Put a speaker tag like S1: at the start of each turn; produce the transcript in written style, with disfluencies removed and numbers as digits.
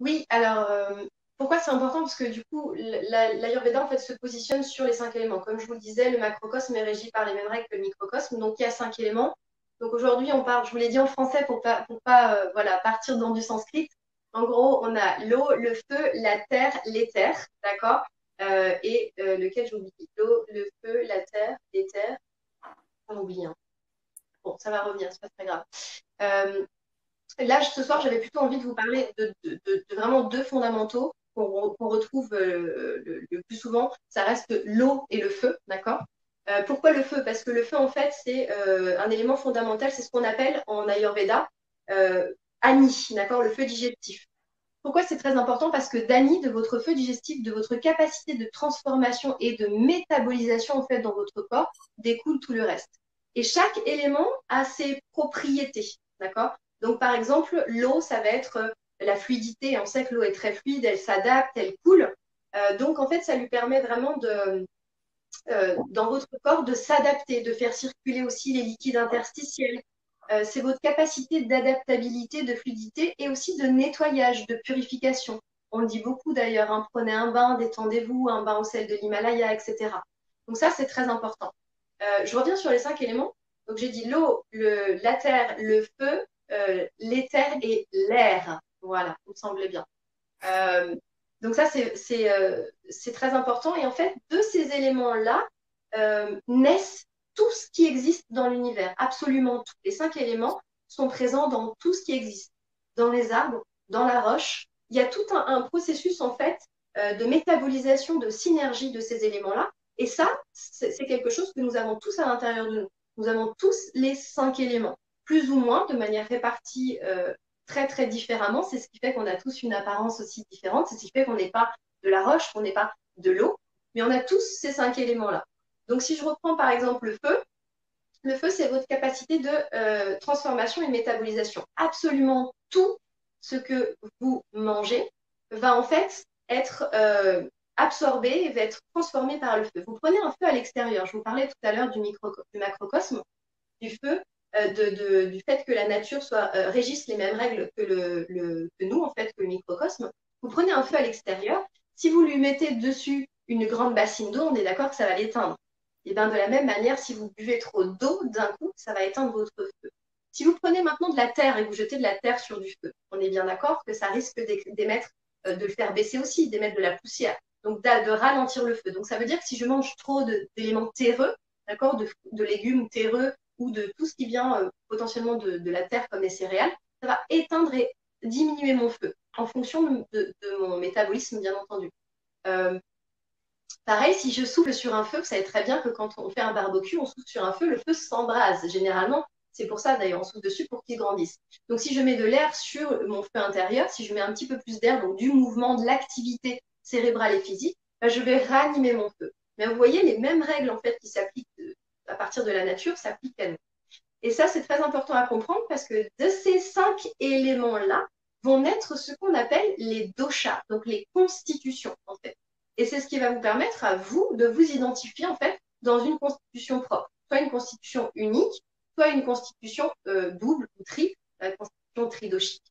S1: Oui, alors pourquoi c'est important? Parce que du coup, l'Ayurveda en fait se positionne sur les 5 éléments. Comme je vous le disais, le macrocosme est régi par les mêmes règles que le microcosme. Donc il y a 5 éléments. Donc aujourd'hui, on parle, je vous l'ai dit en français pour pas voilà, partir dans du sanskrit. En gros, on a l'eau, le feu, la terre, l'éther, d'accord? Et lequel j'oublie? L'eau, le feu, la terre, l'éther. On oublie, hein. Bon, ça va revenir, c'est pas très grave. Euh, Là, ce soir, j'avais plutôt envie de vous parler de vraiment deux fondamentaux qu'on retrouve le plus souvent. Ça reste l'eau et le feu, d'accord? Pourquoi le feu? Parce que le feu, en fait, c'est un élément fondamental. C'est ce qu'on appelle en Ayurveda euh, Ani, d'accord? Le feu digestif. Pourquoi c'est très important? Parce que d'Ani, de votre feu digestif, de votre capacité de transformation et de métabolisation en fait dans votre corps, découle tout le reste. Et chaque élément a ses propriétés, d'accord? Donc par exemple, l'eau, ça va être la fluidité. On sait que l'eau est très fluide, elle s'adapte, elle coule. Donc en fait, ça lui permet vraiment dans votre corps de s'adapter, de faire circuler aussi les liquides interstitiels. C'est votre capacité d'adaptabilité, de fluidité et aussi de nettoyage, de purification. On le dit beaucoup d'ailleurs, hein, prenez un bain, détendez-vous, un bain au sel de l'Himalaya, etc. Donc ça, c'est très important. Je reviens sur les 5 éléments. Donc j'ai dit l'eau, la terre, le feu, l'éther et l'air. Voilà, il me semblait bien. Euh, donc ça, c'est très important. Et en fait, de ces éléments-là naissent tout ce qui existe dans l'univers. Absolument tout. Les 5 éléments sont présents dans tout ce qui existe. Dans les arbres, dans la roche. Il y a tout un processus, en fait, de métabolisation, de synergie de ces éléments-là. Et ça, c'est quelque chose que nous avons tous à l'intérieur de nous. Nous avons tous les 5 éléments, plus ou moins, de manière répartie très très différemment. C'est ce qui fait qu'on a tous une apparence aussi différente. C'est ce qui fait qu'on n'est pas de la roche, qu'on n'est pas de l'eau, mais on a tous ces 5 éléments-là. Donc si je reprends par exemple le feu c'est votre capacité de transformation et de métabolisation. Absolument tout ce que vous mangez va en fait être absorbé, va être transformé par le feu. Vous prenez un feu à l'extérieur. Je vous parlais tout à l'heure du macrocosme du feu, du fait que la nature régisse les mêmes règles que nous, en fait, que le microcosme. Vous prenez un feu à l'extérieur, si vous lui mettez dessus une grande bassine d'eau, on est d'accord que ça va l'éteindre. Et bien de la même manière, si vous buvez trop d'eau d'un coup, ça va éteindre votre feu. Si vous prenez maintenant de la terre et que vous jetez de la terre sur du feu, on est bien d'accord que ça risque d'émettre, de le faire baisser aussi, d'émettre de la poussière, donc de ralentir le feu. Donc ça veut dire que si je mange trop d'éléments terreux, d'accord, de légumes terreux ou de tout ce qui vient potentiellement de la terre comme les céréales, ça va éteindre et diminuer mon feu en fonction de mon métabolisme, bien entendu. Euh, Pareil, si je souffle sur un feu, vous savez très bien que quand on fait un barbecue, on souffle sur un feu, le feu s'embrase. Généralement, c'est pour ça d'ailleurs, on souffle dessus pour qu'il grandisse. Donc si je mets de l'air sur mon feu intérieur, si je mets un petit peu plus d'air, donc du mouvement, de l'activité cérébrale et physique, ben, je vais ranimer mon feu. Mais vous voyez, les mêmes règles en fait qui s'appliquent à partir de la nature s'appliquent à nous. Et ça, c'est très important à comprendre parce que de ces 5 éléments-là vont naître ce qu'on appelle les doshas, donc les constitutions, en fait. Et c'est ce qui va vous permettre à vous de vous identifier, en fait, dans une constitution propre. Soit une constitution unique, soit une constitution double ou triple, la constitution tridoshique.